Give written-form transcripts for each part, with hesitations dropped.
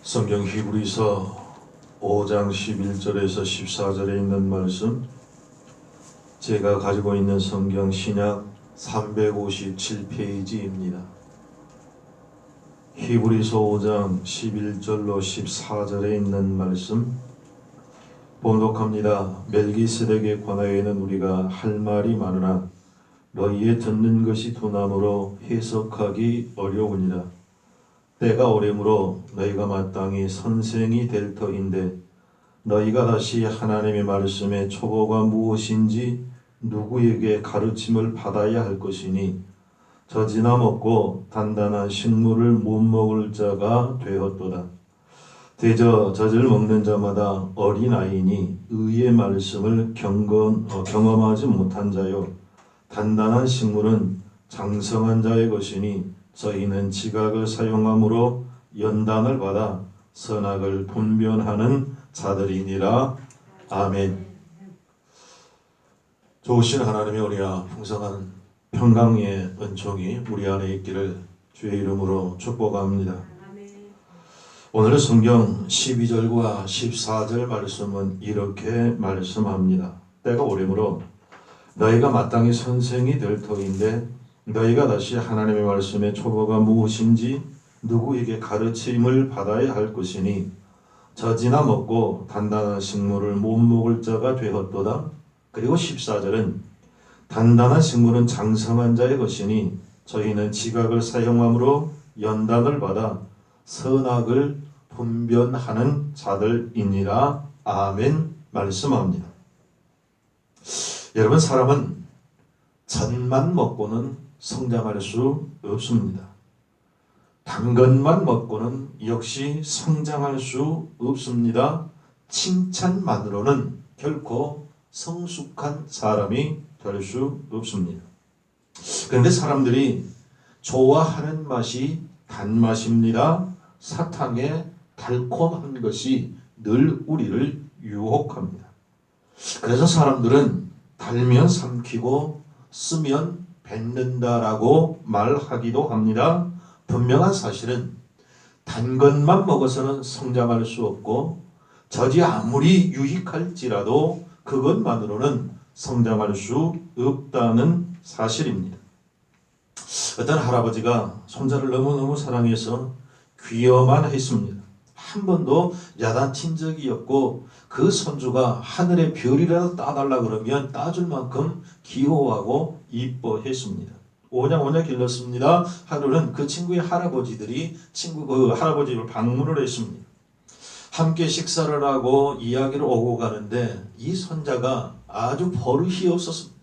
성경 히브리서 5장 11절에서 14절에 있는 말씀, 제가 가지고 있는 성경 신약 357페이지입니다. 히브리서 5장 11절로 14절에 있는 말씀 봉독합니다. 멜기세덱에 관하여는 우리가 할 말이 많으나 너희의 듣는 것이 둔함으로 해석하기 어려우니라. 때가 오래므로 너희가 마땅히 선생이 될 터인데 너희가 다시 하나님의 말씀의 초보가 무엇인지 누구에게 가르침을 받아야 할 것이니 젖이나 먹고 단단한 식물을 못 먹을 자가 되었도다. 대저 젖을 먹는 자마다 어린아이니 의의 말씀을 경험하지 못한 자요, 단단한 식물은 장성한 자의 것이니 저희는 지각을 사용함으로 연단을 받아 선악을 분별하는 자들이니라. 아멘. 좋으신 하나님의 은혜와 풍성한 평강의 은총이 우리 안에 있기를 주의 이름으로 축복합니다. 오늘 성경 12절과 14절 말씀은 이렇게 말씀합니다. 때가 오래므로 너희가 마땅히 선생이 될 터인데 너희가 다시 하나님의 말씀의 초보가 무엇인지 누구에게 가르침을 받아야 할 것이니 젖이나 먹고 단단한 식물을 못 먹을 자가 되었도다. 그리고 14절은 단단한 식물은 장성한 자의 것이니 저희는 지각을 사용함으로 연단을 받아 선악을 분별하는 자들이니라. 아멘. 말씀합니다. 여러분, 사람은 젖만 먹고는 성장할 수 없습니다. 단 것만 먹고는 역시 성장할 수 없습니다. 칭찬만으로는 결코 성숙한 사람이 될 수 없습니다. 그런데 사람들이 좋아하는 맛이 단맛입니다. 사탕의 달콤한 것이 늘 우리를 유혹합니다. 그래서 사람들은 달면 삼키고 쓰면 뱉는다라고 말하기도 합니다. 분명한 사실은 단 것만 먹어서는 성장할 수 없고 젖이 아무리 유익할지라도 그것만으로는 성장할 수 없다는 사실입니다. 어떤 할아버지가 손자를 너무너무 사랑해서 귀여만 했습니다. 한 번도 야단친 적이 없고 그 손주가 하늘의 별이라도 따달라 그러면 따줄 만큼 귀여워하고 이뻐했습니다. 오냐오냐 길렀습니다. 하루는 그 친구의 할아버지들이 그 할아버지를 방문을 했습니다. 함께 식사를 하고 이야기를 오고 가는데 이 손자가 아주 버릇이 없었습니다.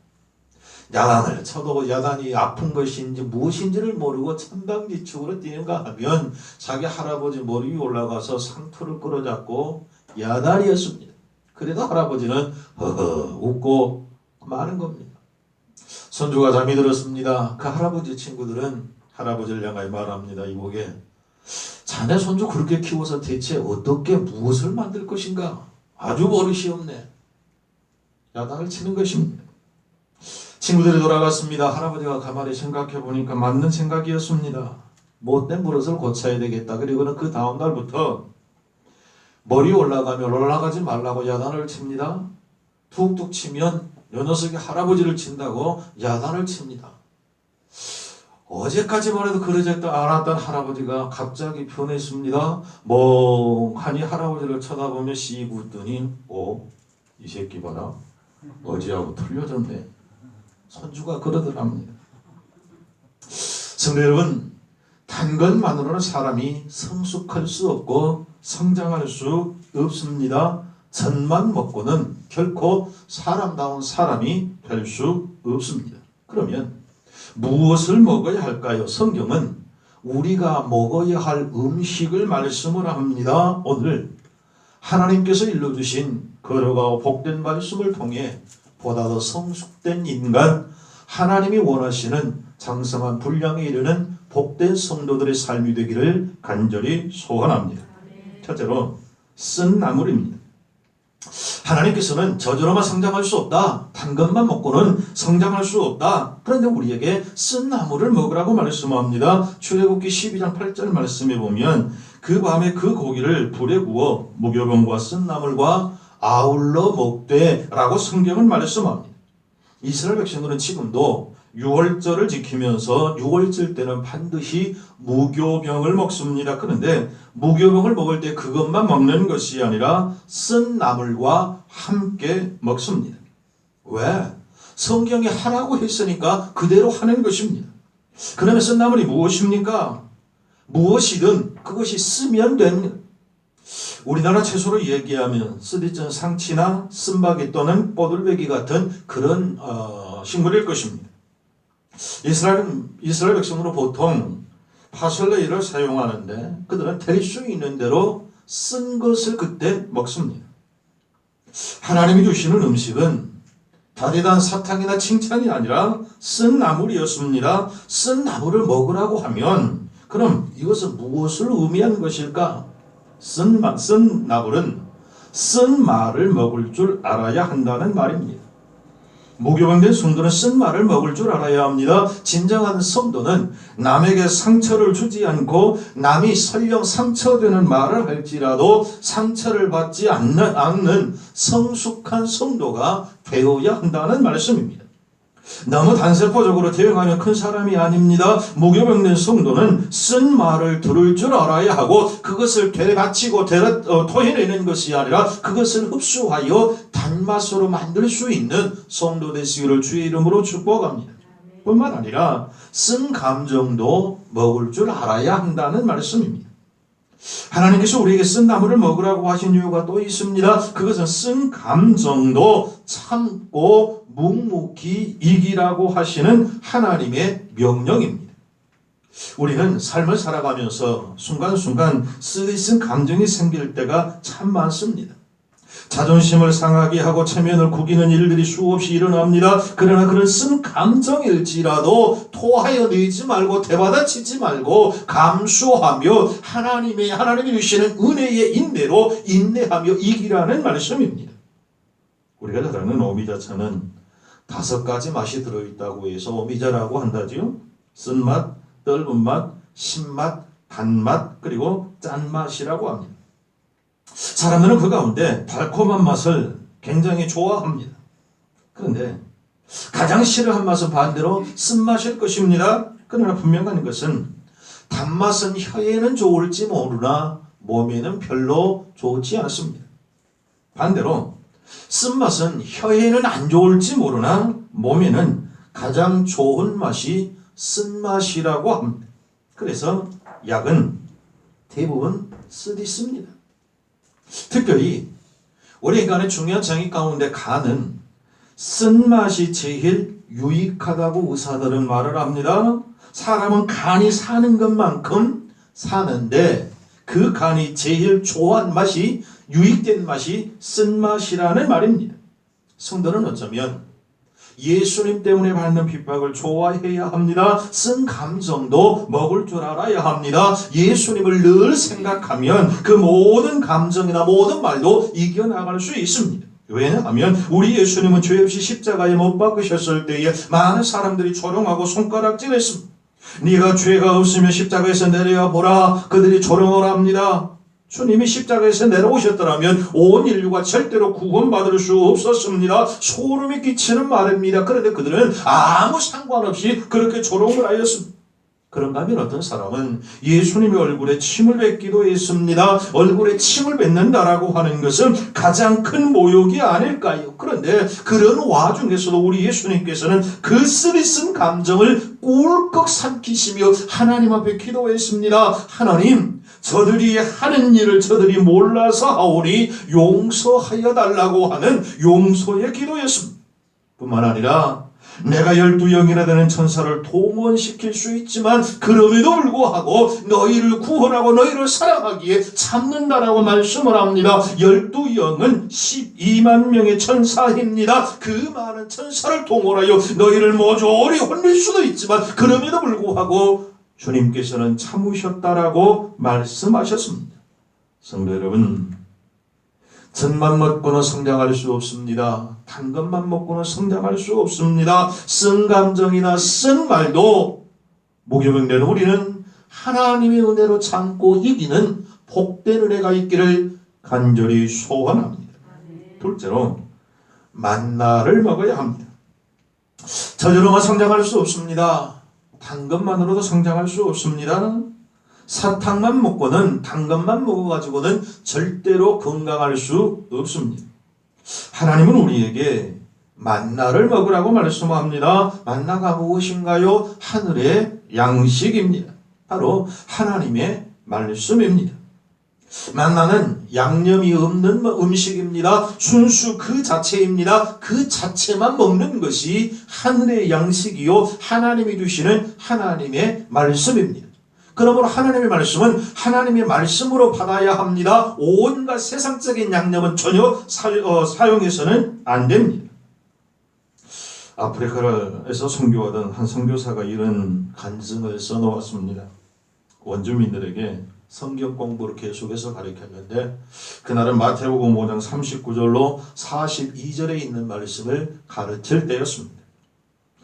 야단을 쳐도 야단이 아픈 것인지 무엇인지를 모르고 천방지축으로 뛰는가 하면 자기 할아버지 머리 위에 올라가서 상투를 끌어잡고 야단이었습니다. 그래도 할아버지는 허허 웃고 마는 겁니다. 손주가 잠이 들었습니다. 그 할아버지 친구들은 할아버지를 향하여 말합니다. 이보게, 자네 손주 그렇게 키워서 대체 어떻게 무엇을 만들 것인가? 아주 버릇이 없네. 야단을 치는 것입니다. 친구들이 돌아갔습니다. 할아버지가 가만히 생각해 보니까 맞는 생각이었습니다. 못된 버릇을 고쳐야 되겠다. 그리고는 그 다음 날부터 머리 올라가면 올라가지 말라고 야단을 칩니다. 툭툭 치면 요 녀석이 할아버지를 친다고 야단을 칩니다. 어제까지만 해도 그러지 않았던 할아버지가 갑자기 변했습니다. 멍하니 할아버지를 쳐다보며 씩 웃더니 이 새끼 봐라. 어제하고 틀려졌네. 손주가 그러더랍니다. 성도 여러분, 단 것만으로는 사람이 성숙할 수 없고 성장할 수 없습니다. 젖만 먹고는 결코 사람다운 사람이 될 수 없습니다. 그러면 무엇을 먹어야 할까요? 성경은 우리가 먹어야 할 음식을 말씀을 합니다. 오늘 하나님께서 일러주신 거룩하고 복된 말씀을 통해 보다 더 성숙된 인간, 하나님이 원하시는 장성한 분량에 이르는 복된 성도들의 삶이 되기를 간절히 소원합니다. 첫째로 쓴 나물입니다. 하나님께서는 저절로만 성장할 수 없다. 단 것만 먹고는 성장할 수 없다. 그런데 우리에게 쓴 나물을 먹으라고 말씀합니다. 출애굽기 12장 8절 말씀에 보면 그 밤에 그 고기를 불에 구워 무교병과 쓴 나물과 아울러 먹되 라고 성경은 말씀합니다. 이스라엘 백성들은 지금도 유월절을 지키면서 유월절 때는 반드시 무교병을 먹습니다. 그런데 무교병을 먹을 때 그것만 먹는 것이 아니라 쓴 나물과 함께 먹습니다. 왜? 성경이 하라고 했으니까 그대로 하는 것입니다. 그러면 쓴 나물이 무엇입니까? 무엇이든 그것이 쓰면 됩니다. 우리나라 채소로 얘기하면 쓰디쓴 상치나 쓴바귀 또는 뽀들배기 같은 그런 식물일 것입니다. 이스라엘 백성으로 보통 파슬레이를 사용하는데 그들은 될 수 있는 대로 쓴 것을 그때 먹습니다. 하나님이 주시는 음식은 다대단 사탕이나 칭찬이 아니라 쓴 나물이었습니다. 쓴 나물을 먹으라고 하면 그럼 이것은 무엇을 의미하는 것일까? 쓴 나물은 쓴 말을 먹을 줄 알아야 한다는 말입니다. 무교병된 성도는 쓴 말을 먹을 줄 알아야 합니다. 진정한 성도는 남에게 상처를 주지 않고 남이 설령 상처되는 말을 할지라도 상처를 받지 않는 성숙한 성도가 되어야 한다는 말씀입니다. 너무 단세포적으로 대응하면 큰 사람이 아닙니다. 무교병된 성도는 쓴 말을 들을 줄 알아야 하고 그것을 되받치고 토해내는 것이 아니라 그것을 흡수하여 단맛으로 만들 수 있는 성도 되시기를 주의 이름으로 축복합니다. 뿐만 아니라 쓴 감정도 먹을 줄 알아야 한다는 말씀입니다. 하나님께서 우리에게 쓴 나물을 먹으라고 하신 이유가 또 있습니다. 그것은 쓴 감정도 참고 묵묵히 이기라고 하시는 하나님의 명령입니다. 우리는 삶을 살아가면서 순간순간 쓰디쓴 감정이 생길 때가 참 많습니다. 자존심을 상하게 하고 체면을 구기는 일들이 수없이 일어납니다. 그러나 그런 쓴 감정일지라도 토하여 내지 말고 대받아치지 말고 감수하며 하나님이 주시는 은혜의 인내로 인내하며 이기라는 말씀입니다. 우리가 잘 아는 오미자차는 5가지 맛이 들어있다고 해서 오미자라고 한다지요. 쓴맛, 떫은맛, 신맛, 단맛, 그리고 짠맛이라고 합니다. 사람들은 그 가운데 달콤한 맛을 굉장히 좋아합니다. 그런데 가장 싫어하는 맛은 반대로 쓴맛일 것입니다. 그러나 분명한 것은 단맛은 혀에는 좋을지 모르나 몸에는 별로 좋지 않습니다. 반대로 쓴맛은 혀에는 안 좋을지 모르나 몸에는 가장 좋은 맛이 쓴맛이라고 합니다. 그래서 약은 대부분 쓰디씁니다. 특별히 우리 인간의 중요한 장기 가운데 간은 쓴맛이 제일 유익하다고 의사들은 말을 합니다. 사람은 간이 사는 것만큼 사는데 그 간이 제일 좋아하는 맛이 유익된 맛이 쓴맛이라는 말입니다. 성도는 어쩌면 예수님 때문에 받는 핍박을 좋아해야 합니다. 쓴 감정도 먹을 줄 알아야 합니다. 예수님을 늘 생각하면 그 모든 감정이나 모든 말도 이겨나갈 수 있습니다. 왜냐하면 우리 예수님은 죄 없이 십자가에 못 박으셨을 때에 많은 사람들이 조롱하고 손가락질했습니다. 네가 죄가 없으면 십자가에서 내려와 보라. 그들이 조롱을 합니다. 주님이 십자가에서 내려오셨더라면 온 인류가 절대로 구원받을 수 없었습니다. 소름이 끼치는 말입니다. 그런데 그들은 아무 상관없이 그렇게 조롱을 하였습니다. 그런가 하면 어떤 사람은 예수님의 얼굴에 침을 뱉기도 했습니다. 얼굴에 침을 뱉는다라고 하는 것은 가장 큰 모욕이 아닐까요? 그런데 그런 와중에서도 우리 예수님께서는 그 쓰디쓴 감정을 꿀꺽 삼키시며 하나님 앞에 기도했습니다. 하나님, 저들이 하는 일을 저들이 몰라서 하오니 용서하여 달라고 하는 용서의 기도였습니다. 뿐만 아니라 내가 12영이나 되는 천사를 동원시킬 수 있지만 그럼에도 불구하고 너희를 구원하고 너희를 사랑하기에 참는다라고 말씀을 합니다. 12영은 12만 명의 천사입니다. 그 많은 천사를 동원하여 너희를 모조리 혼낼 수도 있지만 그럼에도 불구하고 주님께서는 참으셨다라고 말씀하셨습니다. 성도 여러분, 젖만 먹고는 성장할 수 없습니다. 단 것만 먹고는 성장할 수 없습니다. 쓴 감정이나 쓴 말도 무교병된 우리는 하나님의 은혜로 참고 이기는 복된 은혜가 있기를 간절히 소원합니다. 둘째로 만나를 먹어야 합니다. 저절로만 성장할 수 없습니다. 단 것만으로도 성장할 수 없습니다. 사탕만 먹고는 단 것만 먹어가지고는 절대로 건강할 수 없습니다. 하나님은 우리에게 만나를 먹으라고 말씀합니다. 만나가 무엇인가요? 하늘의 양식입니다. 바로 하나님의 말씀입니다. 만나는 양념이 없는 음식입니다. 순수 그 자체입니다. 그 자체만 먹는 것이 하늘의 양식이요 하나님이 주시는 하나님의 말씀입니다. 그러므로 하나님의 말씀은 하나님의 말씀으로 받아야 합니다. 온갖 세상적인 양념은 전혀 사용해서는 안 됩니다. 아프리카에서 선교하던 한 선교사가 이런 간증을 써놓았습니다. 원주민들에게 성경 공부를 계속해서 가르쳤는데 그날은 마태복음 5장 39절로 42절에 있는 말씀을 가르칠 때였습니다.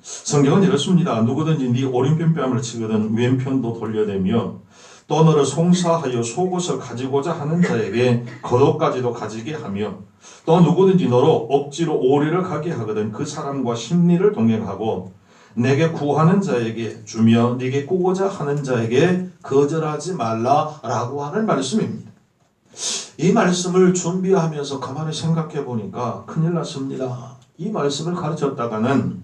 성경은 이렇습니다. 누구든지 네 오른편뺨을 치거든 왼편도 돌려대며 또 너를 송사하여 속옷을 가지고자 하는 자에게 겉옷까지도 가지게 하며 또 누구든지 너로 억지로 오리를 가게 하거든 그 사람과 심리를 동행하고 내게 구하는 자에게 주며 네게 꾸고자 하는 자에게 거절하지 말라라고 하는 말씀입니다. 이 말씀을 준비하면서 가만히 생각해 보니까 큰일 났습니다. 이 말씀을 가르쳤다가는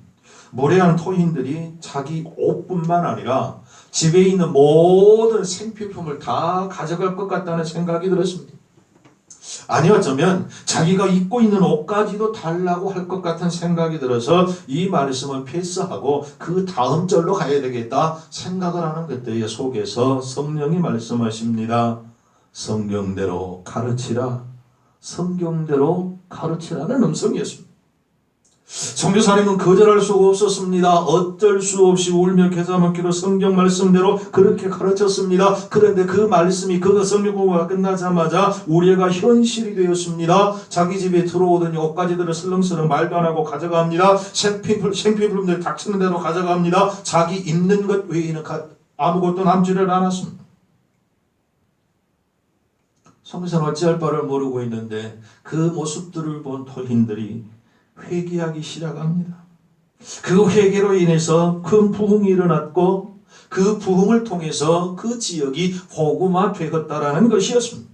무례한 토인들이 자기 옷뿐만 아니라 집에 있는 모든 생필품을 다 가져갈 것 같다는 생각이 들었습니다. 아니 어쩌면 자기가 입고 있는 옷까지도 달라고 할 것 같은 생각이 들어서 이 말씀을 패스하고 그 다음 절로 가야 되겠다 생각을 하는 그때의 속에서 성령이 말씀하십니다. 성경대로 가르치라. 성경대로 가르치라는 음성이었습니다. 선교사님은 거절할 수가 없었습니다. 어쩔 수 없이 울며 겨자 먹기로 성경 말씀대로 그렇게 가르쳤습니다. 그런데 그 말씀이 그 성경 공부가 끝나자마자 우리가 현실이 되었습니다. 자기 집에 들어오더니 옷가지들을 슬렁슬렁 말도 안 하고 가져갑니다. 생필품들 닥치는 대로 가져갑니다. 자기 입는 것 외에는 아무것도 남지를 않았습니다. 선교사는 어찌할 바를 모르고 있는데 그 모습들을 본 토인들이 회개하기 시작합니다. 그 회개로 인해서 큰 부흥이 일어났고 그 부흥을 통해서 그 지역이 복음화 되었다라는 것이었습니다.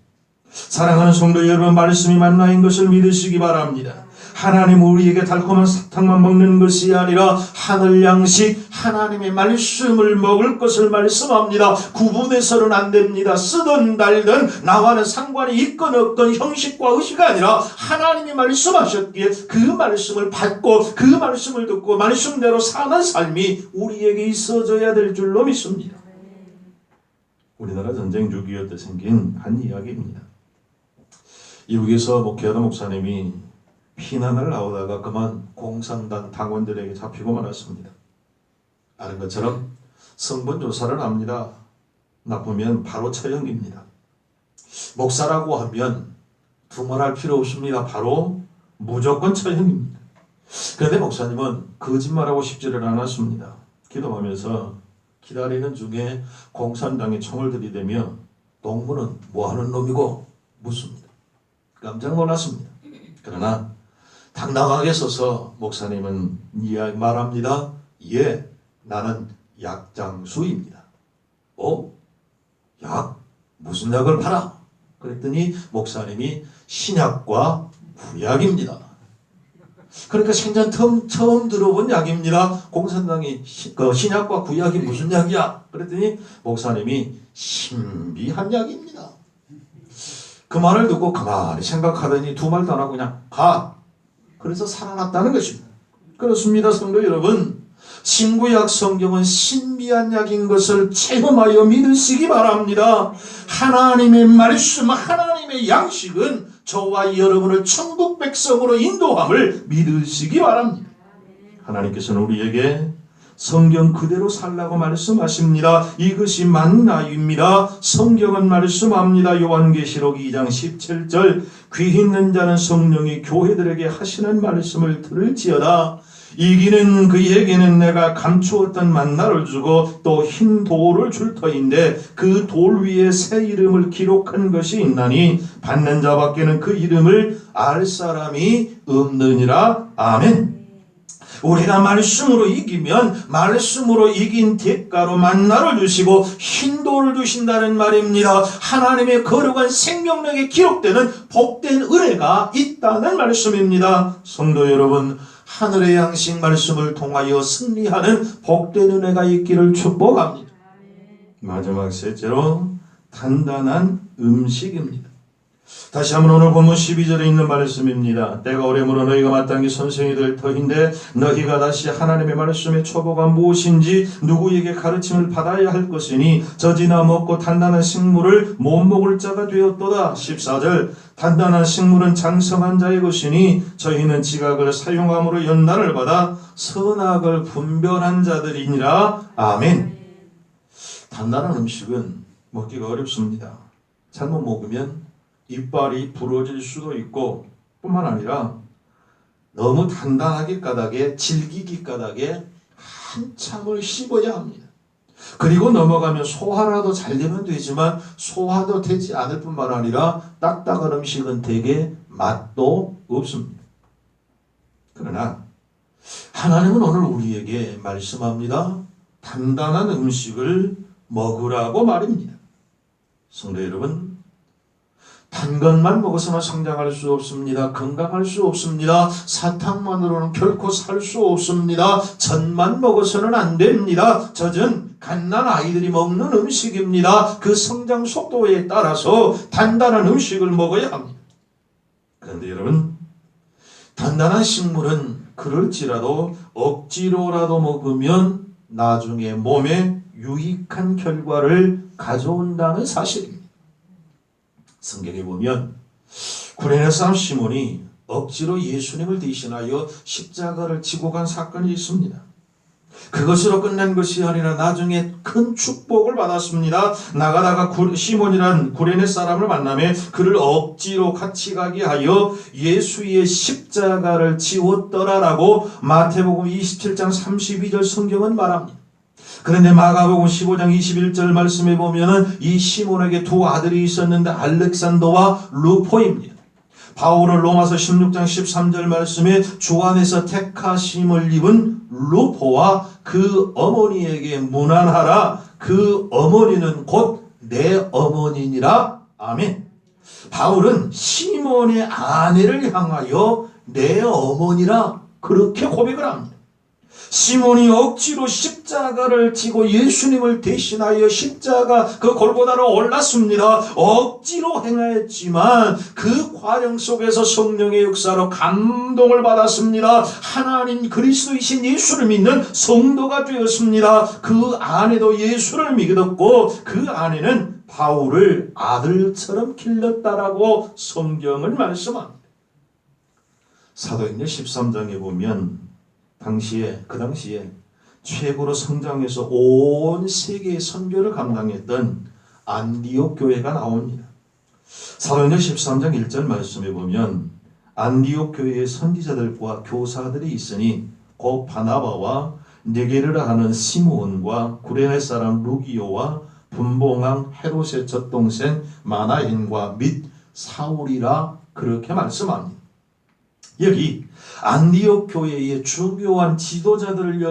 사랑하는 성도 여러분, 말씀이 만나인 것을 믿으시기 바랍니다. 하나님 우리에게 달콤한 사탕만 먹는 것이 아니라 하늘 양식 하나님의 말씀을 먹을 것을 말씀합니다. 구분해서는 안 됩니다. 쓰든 달든 나와는 상관이 있건 없건 형식과 의식이 아니라 하나님이 말씀하셨기에 그 말씀을 받고 그 말씀을 듣고 말씀대로 사는 삶이 우리에게 있어져야 될 줄로 믿습니다. 우리나라 전쟁 6.25 때 생긴 한 이야기입니다. 미국에서 목회하던 목사님이 피난을 나오다가 그만 공산당 당원들에게 잡히고 말았습니다. 아는 것처럼 성분 조사를 합니다. 나쁘면 바로 처형입니다. 목사라고 하면 두말할 필요 없습니다. 바로 무조건 처형입니다. 그런데 목사님은 거짓말하고 싶지를 않았습니다. 기도하면서 기다리는 중에 공산당이 총을 들이대며 동무는 뭐하는 놈이고 묻습니다. 깜짝 놀랐습니다. 그러나 당당하게 서서 목사님은 말합니다. 예, 나는 약장수입니다. 약? 무슨 약을 팔아? 그랬더니 목사님이 신약과 구약입니다. 그러니까 생전 처음 들어본 약입니다. 공산당이 신약과 구약이 무슨 약이야? 그랬더니 목사님이 신비한 약입니다. 그 말을 듣고 가만히 생각하더니 두 말도 안 하고 그냥 가. 그래서 살아났다는 것입니다. 그렇습니다. 성도 여러분, 신구약 성경은 신비한 약인 것을 체험하여 믿으시기 바랍니다. 하나님의 말씀, 하나님의 양식은 저와 여러분을 천국 백성으로 인도함을 믿으시기 바랍니다. 하나님께서는 우리에게 성경 그대로 살라고 말씀하십니다. 이것이 만나입니다. 성경은 말씀합니다. 요한계시록 2장 17절 귀 있는 자는 성령이 교회들에게 하시는 말씀을 들을지어다. 이기는 그에게는 내가 감추었던 만나를 주고 또 흰 돌을 줄 터인데 그 돌 위에 새 이름을 기록한 것이 있나니 받는 자밖에는 그 이름을 알 사람이 없느니라. 아멘. 우리가 말씀으로 이기면 말씀으로 이긴 대가로 만나를 주시고 흰 돌을 주신다는 말입니다. 하나님의 거룩한 생명력에 기록되는 복된 은혜가 있다는 말씀입니다. 성도 여러분, 하늘의 양식 말씀을 통하여 승리하는 복된 은혜가 있기를 축복합니다. 마지막 셋째로 단단한 음식입니다. 다시 한번 오늘 본문 12절에 있는 말씀입니다. 때가 오래므로 너희가 마땅히 선생이 될 터인데 너희가 다시 하나님의 말씀의 초보가 무엇인지 누구에게 가르침을 받아야 할 것이니 젖이나 먹고 단단한 식물을 못 먹을 자가 되었도다. 14절 단단한 식물은 장성한 자의 것이니 저희는 지각을 사용함으로 연단을 받아 선악을 분별한 자들이니라. 아멘. 단단한 음식은 먹기가 어렵습니다. 잘못 먹으면 이빨이 부러질 수도 있고 뿐만 아니라 너무 단단하게 까닭에 질기기 까닭에 한참을 씹어야 합니다. 그리고 넘어가면 소화라도 잘 되면 되지만 소화도 되지 않을 뿐만 아니라 딱딱한 음식은 되게 맛도 없습니다. 그러나 하나님은 오늘 우리에게 말씀합니다. 단단한 음식을 먹으라고 말입니다. 성도 여러분, 단 것만 먹어서는 성장할 수 없습니다. 건강할 수 없습니다. 사탕만으로는 결코 살 수 없습니다. 젖만 먹어서는 안 됩니다. 젖은 갓난 아이들이 먹는 음식입니다. 그 성장 속도에 따라서 단단한 음식을 먹어야 합니다. 그런데 여러분, 단단한 식물은 그럴지라도 억지로라도 먹으면 나중에 몸에 유익한 결과를 가져온다는 사실입니다. 성경에 보면 구레네 사람 시몬이 억지로 예수님을 대신하여 십자가를 지고 간 사건이 있습니다. 그것으로 끝난 것이 아니라 나중에 큰 축복을 받았습니다. 나가다가 시몬이란 구레네 사람을 만나며 그를 억지로 같이 가게 하여 예수의 십자가를 지웠더라라고 마태복음 27장 32절 성경은 말합니다. 그런데 마가복음 15장 21절 말씀에 보면은 이 시몬에게 두 아들이 있었는데 알렉산더와 루포입니다. 바울은 로마서 16장 13절 말씀에 주 안에서 택하심을 입은 루포와 그 어머니에게 문안하라. 그 어머니는 곧 내 어머니니라. 아멘. 바울은 시몬의 아내를 향하여 내 어머니라 그렇게 고백을 합니다. 시몬이 억지로 십자가를 지고 예수님을 대신하여 십자가 그 골고다로 올랐습니다. 억지로 행하였지만 그 과정 속에서 성령의 역사로 감동을 받았습니다. 하나님 그리스도이신 예수를 믿는 성도가 되었습니다. 그 아내도 예수를 믿었고 그 아내는 바울을 아들처럼 길렀다라고 성경을 말씀합니다. 사도행전 13장에 보면 그 당시에 최고로 성장해서 온 세계의 선교를 감당했던 안디옥 교회가 나옵니다. 사도행전 13장 1절 말씀에 보면 안디옥 교회의 선지자들과 교사들이 있으니 곧 바나바와 네게르라 하는 시므온과 구레네 사람 루기오와 분봉왕 헤롯의 젖동생 마나엔과 및 사울이라 그렇게 말씀합니다. 여기 안디옥 교회의 중요한 지도자들을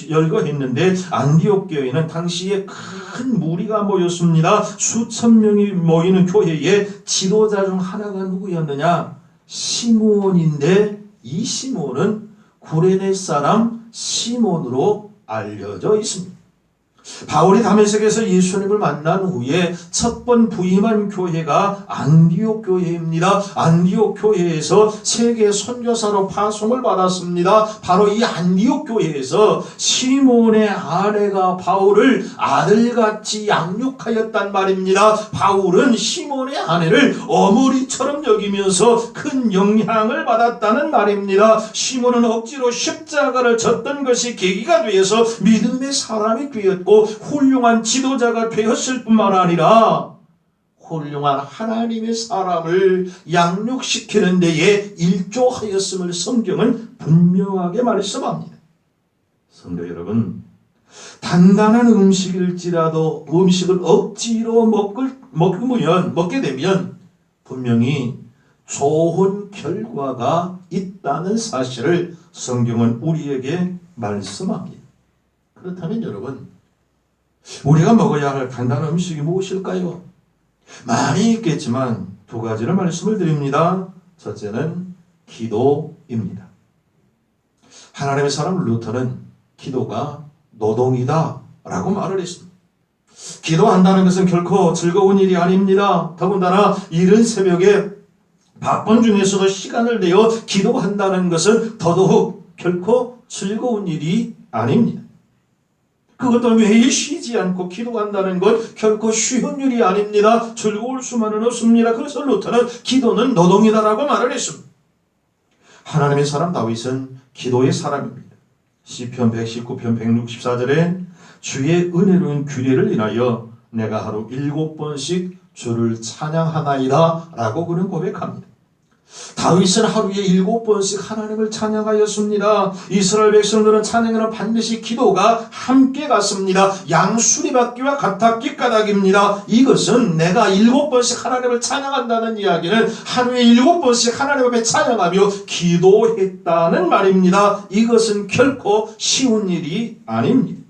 열거했는데 안디옥 교회는 당시에 큰 무리가 모였습니다. 수천 명이 모이는 교회의 지도자 중 하나가 누구였느냐? 시므온인데 이 시므온은 구레네 사람 시몬으로 알려져 있습니다. 바울이 다메섹에서 예수님을 만난 후에 첫 번 부임한 교회가 안디옥 교회입니다. 안디옥 교회에서 세계 선교사로 파송을 받았습니다. 바로 이 안디옥 교회에서 시몬의 아내가 바울을 아들같이 양육하였단 말입니다. 바울은 시몬의 아내를 어머니처럼 여기면서 큰 영향을 받았다는 말입니다. 시몬은 억지로 십자가를 졌던 것이 계기가 되어서 믿음의 사람이 되었고 훌륭한 지도자가 되었을 뿐만 아니라 훌륭한 하나님의 사람을 양육시키는 데에 일조하였음을 성경은 분명하게 말씀합니다. 성도 여러분, 단단한 음식일지라도 음식을 억지로 먹게 되면 분명히 좋은 결과가 있다는 사실을 성경은 우리에게 말씀합니다. 그렇다면 여러분, 우리가 먹어야 할 단단한 음식이 무엇일까요? 많이 있겠지만 두 가지를 말씀을 드립니다. 첫째는 기도입니다. 하나님의 사람 루터는 기도가 노동이다 라고 말을 했습니다. 기도한다는 것은 결코 즐거운 일이 아닙니다. 더군다나 이른 새벽에 바쁜 중에서도 시간을 내어 기도한다는 것은 더더욱 결코 즐거운 일이 아닙니다. 그것도 매일 쉬지 않고 기도한다는 것 결코 쉬운 일이 아닙니다. 즐거울 수만은 없습니다. 그래서 루터는 기도는 노동이다라고 말을 했습니다. 하나님의 사람 다윗은 기도의 사람입니다. 시편 119편 164절에 주의 은혜로운 규례를 인하여 내가 하루 7번씩 주를 찬양하나이다 라고 그는 고백합니다. 다윗은 하루에 7번씩 하나님을 찬양하였습니다. 이스라엘 백성들은 찬양에는 반드시 기도가 함께 갔습니다. 양수리받기와 같았기 까닭입니다. 이것은 내가 7번씩 하나님을 찬양한다는 이야기는 하루에 7번씩 하나님 앞에 찬양하며 기도했다는 말입니다. 이것은 결코 쉬운 일이 아닙니다.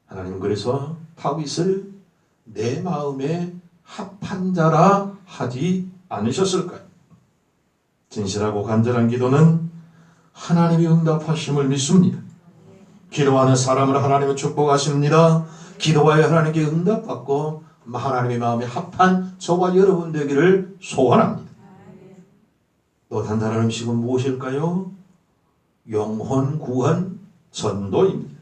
하나님은 그래서 다윗을 내 마음에 합한 자라 하지 않으셨을까요? 진실하고 간절한 기도는 하나님이 응답하심을 믿습니다. 기도하는 사람을 하나님은 축복하십니다. 기도하여 하나님께 응답받고 하나님의 마음에 합한 저와 여러분 되기를 소원합니다. 또 단단한 음식은 무엇일까요? 영혼 구원 전도입니다.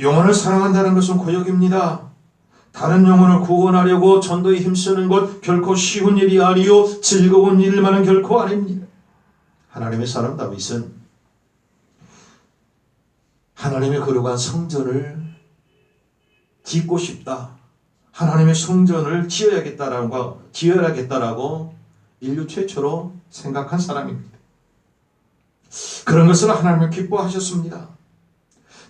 영혼을 사랑한다는 것은 고역입니다. 다른 영혼을 구원하려고 전도에 힘쓰는 것 결코 쉬운 일이 아니요 즐거운 일만은 결코 아닙니다. 하나님의 사람 다윗은 하나님의 거룩한 성전을 짓고 싶다. 하나님의 성전을 지어야겠다라고 인류 최초로 생각한 사람입니다. 그런 것을 하나님을 기뻐하셨습니다.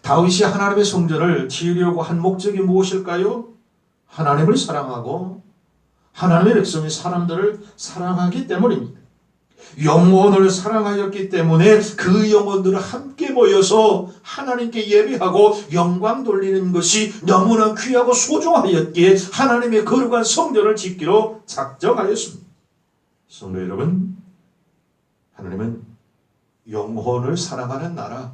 다윗이 하나님의 성전을 지으려고 한 목적이 무엇일까요? 하나님을 사랑하고 하나님의 백성이 사람들을 사랑하기 때문입니다. 영혼을 사랑하였기 때문에 그 영혼들을 함께 모여서 하나님께 예배하고 영광 돌리는 것이 너무나 귀하고 소중하였기에 하나님의 거룩한 성전을 짓기로 작정하였습니다. 성도 여러분, 하나님은 영혼을 사랑하는 나라,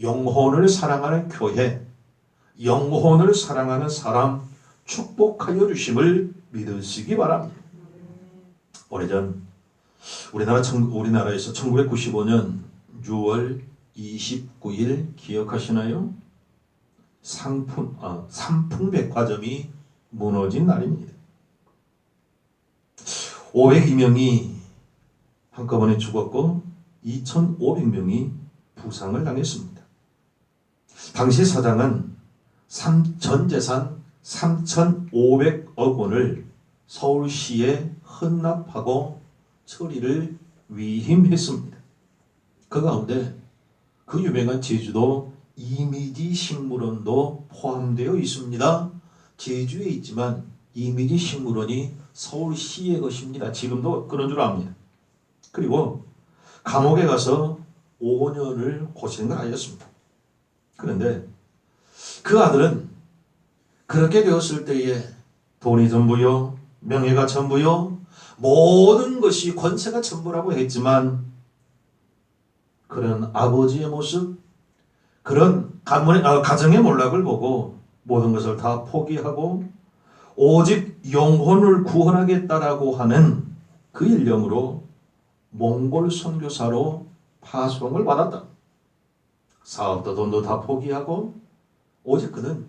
영혼을 사랑하는 교회, 영혼을 사랑하는 사람 축복하여 주심을 믿으시기 바랍니다. 오래전 우리나라에서 1995년 6월 29일 기억하시나요? 삼풍백화점이 무너진 날입니다. 502명이 한꺼번에 죽었고 2,500명이 부상을 당했습니다. 당시 사장은 전 재산 3,500억 원을 서울시에 헌납하고 처리를 위임했습니다. 그 가운데 그 유명한 제주도 이미지 식물원도 포함되어 있습니다. 제주에 있지만 이미지 식물원이 서울시의 것입니다. 지금도 그런 줄 압니다. 그리고 감옥에 가서 5년을 고생을 하였습니다. 그런데 그 아들은 그렇게 되었을 때에 돈이 전부요, 명예가 전부요, 모든 것이 권세가 전부라고 했지만 그런 아버지의 모습, 그런 가정의 몰락을 보고 모든 것을 다 포기하고 오직 영혼을 구원하겠다라고 하는 그 일념으로 몽골 선교사로 파송을 받았다. 사업도 돈도 다 포기하고 오직 그는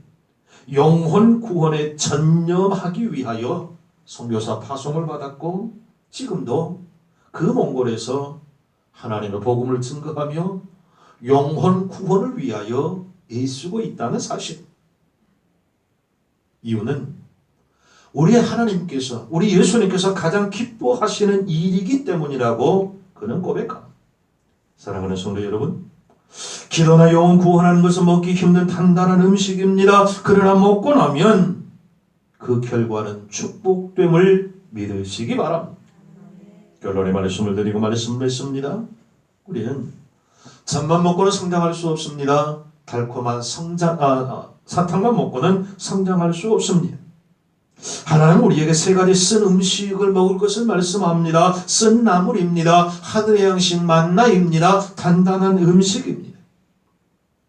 영혼 구원에 전념하기 위하여 선교사 파송을 받았고 지금도 그 몽골에서 하나님의 복음을 증거하며 영혼 구원을 위하여 애쓰고 있다는 사실. 이유는 우리 하나님께서, 우리 예수님께서 가장 기뻐하시는 일이기 때문이라고 그는 고백합니다. 사랑하는 성도 여러분, 기도나 영혼 구원하는 것은 먹기 힘든 단단한 음식입니다. 그러나 먹고 나면 그 결과는 축복됨을 믿으시기 바랍니다. 결론의 말씀을 드리고 말씀을 맺습니다. 우리는 젖만 먹고는 성장할 수 없습니다. 달콤한 사탕만 먹고는 성장할 수 없습니다. 하나님은 우리에게 세 가지 쓴 음식을 먹을 것을 말씀합니다. 쓴 나물입니다. 하늘의 양식 만나입니다. 단단한 음식입니다.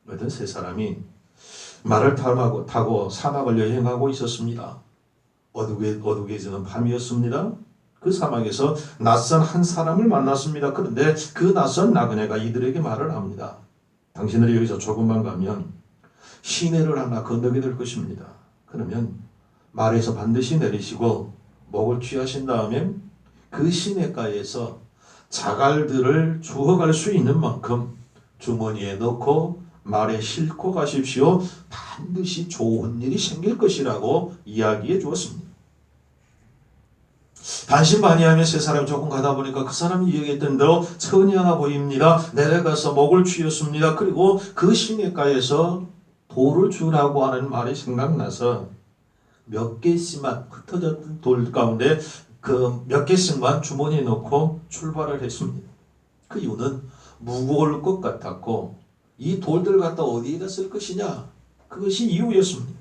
어떤 세 사람이 말을 타고 사막을 여행하고 있었습니다. 어둑해지는 밤이었습니다. 그 사막에서 낯선 한 사람을 만났습니다. 그런데 그 낯선 나그네가 이들에게 말을 합니다. 당신들이 여기서 조금만 가면 시내를 하나 건너게 될 것입니다. 그러면 말에서 반드시 내리시고 목을 취하신 다음에 그 시내가에서 자갈들을 주워갈 수 있는 만큼 주머니에 넣고 말에 싣고 가십시오. 반드시 좋은 일이 생길 것이라고 이야기해 주었습니다. 반신반의하며 세 사람이 조금 가다 보니까 그 사람이 얘기했던 대로 천이 하나 보입니다. 내려가서 목을 쥐었습니다. 그리고 그 시내가에서 돌을 주라고 하는 말이 생각나서 몇 개씩만 흩어졌던 돌 가운데 그 몇 개씩만 주머니에 넣고 출발을 했습니다. 그 이유는 무거울 것 같았고 이 돌들 갖다 어디에다 쓸 것이냐, 그것이 이유였습니다.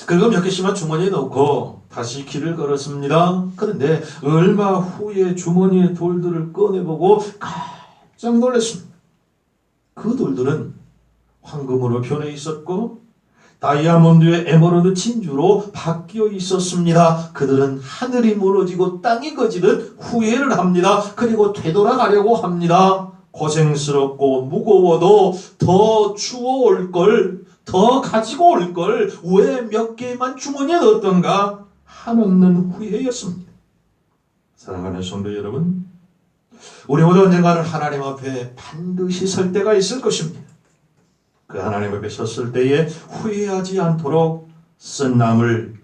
그리고 몇 개씩만 주머니에 넣고 다시 길을 걸었습니다. 그런데 얼마 후에 주머니에 돌들을 꺼내보고 깜짝 놀랐습니다. 그 돌들은 황금으로 변해 있었고 다이아몬드의 에메랄드 진주로 바뀌어 있었습니다. 그들은 하늘이 무너지고 땅이 거지듯 후회를 합니다. 그리고 되돌아가려고 합니다. 고생스럽고 무거워도 더 주워올 걸, 더 가지고 올 걸 왜 몇 개만 주머니에 넣었던가 한없는 후회였습니다. 사랑하는 성도 여러분, 우리 모두 언젠가는 하나님 앞에 반드시 설 때가 있을 것입니다. 그 하나님 앞에 섰을 때에 후회하지 않도록 쓴 나물,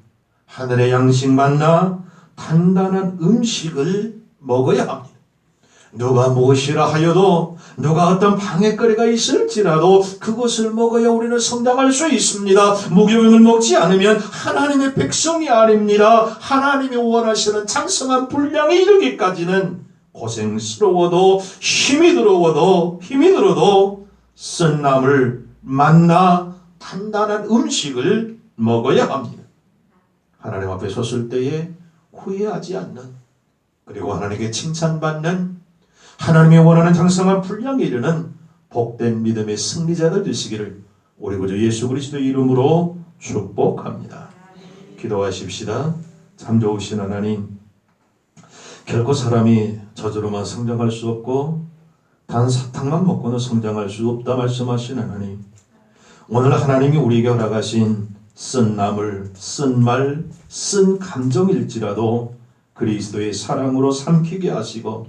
하늘의 양식 만나 단단한 음식을 먹어야 합니다. 누가 무엇이라 하여도, 누가 어떤 방해거리가 있을지라도 그것을 먹어야 우리는 성장할 수 있습니다. 무교병을 먹지 않으면 하나님의 백성이 아닙니다. 하나님이 원하시는 장성한 분량에 이르기까지는 고생스러워도 힘이 들어도 쓴 나물, 만나 단단한 음식을 먹어야 합니다. 하나님 앞에 섰을 때에 후회하지 않는, 그리고 하나님께 칭찬받는, 하나님이 원하는 장성한 분량에 이르는 복된 믿음의 승리자들 되시기를 우리 구주 예수 그리스도 이름으로 축복합니다. 기도하십시다. 참 좋으신 하나님, 결코 사람이 저주로만 성장할 수 없고 단 사탕만 먹고는 성장할 수 없다 말씀하신 하나님, 오늘 하나님이 우리에게 허락하신 쓴 나물, 쓴 말, 쓴 감정일지라도 그리스도의 사랑으로 삼키게 하시고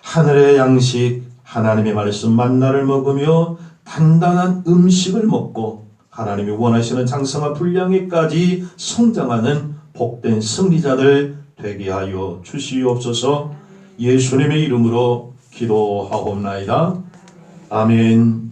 하늘의 양식, 하나님의 말씀 만나를 먹으며 단단한 음식을 먹고 하나님이 원하시는 장성한 분량에까지 성장하는 복된 승리자들 되게 하여 주시옵소서. 예수님의 이름으로 기도하옵나이다. 아멘.